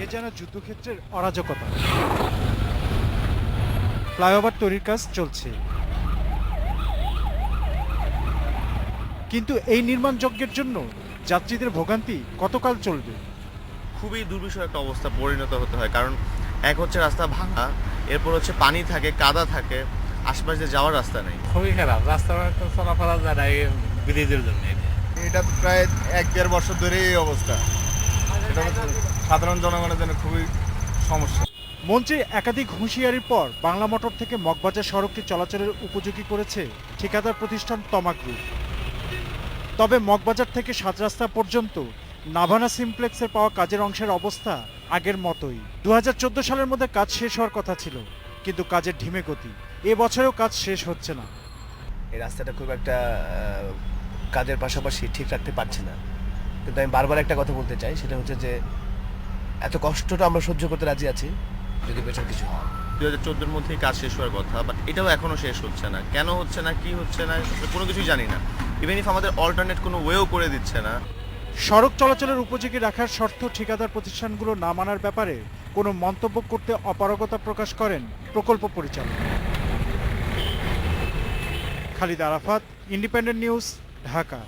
এ যেন যুদ্ধক্ষেত্রের অরাজকতা। ফ্লাইওভার তৈরির কাজ চলছে, কিন্তু এই নির্মাণ যজ্ঞের জন্য যাত্রীদের ভোগান্তি কতকাল চলবে? খুবই দুর্বিষহ একটা অবস্থা পরিণত হতে হয়, কারণ এক হচ্ছে রাস্তা ভাঙা, এরপর হচ্ছে পানি থাকে, কাদা থাকে, আশপাশ দিয়ে যাওয়ার রাস্তা নেই। খুবই খারাপ, রাস্তাঘাট তো চলাফেরা যায় না এই ব্রিজের জন্য। এটা তো প্রায় 1-1.5 বছর ধরে এই অবস্থা। এটা হচ্ছে সাধারণ জনগণের জন্য খুবই সমস্যা। মন্ত্রীর একাধিক হুঁশিয়ারির পর বাংলা মোটর থেকে মগবাজার সড়কটি চলাচলের উপযোগী করেছে ঠিকাদার প্রতিষ্ঠান তমা গ্রুপ। তবে মগবাজার থেকে সাত রাস্তা পর্যন্ত নাভানা সিমপ্লেক্সের পাওয়া কাজের অংশের অবস্থা আগের মতোই। 2014 সালের মধ্যে কাজ শেষ হওয়ার কথা ছিল, কিন্তু কাজের ঢিমে গতি। এবছরেও কাজ শেষ হচ্ছে না। এই রাস্তাটা খুব একটা কাজের পাশাপাশি ঠিক রাখতে পারছি না, কিন্তু আমি বারবার একটা কথা বলতে চাই, সেটা হচ্ছে যে এত কষ্টটা আমরা সহ্য করতে রাজি আছি যদি বেটার কিছু হয়। 2014-এর মধ্যেই কাজ শেষ হওয়ার কথা, বাট এটাও এখনো শেষ হচ্ছে না। কেন হচ্ছে না, কি হচ্ছে না, কোনো কিছুই জানি না। ইভেন ইফ আমাদের অল্টারনেট কোনো ওয়েও করে দিচ্ছে না। সড়ক চলাচলের উপযোগী রাখার শর্ত ঠিকাদার প্রতিষ্ঠানগুলো না মানার ব্যাপারে কোনো মন্তব্য করতে অপারগতা প্রকাশ করেন প্রকল্প পরিচালক। Khalid Arafat, independent news, Dhaka.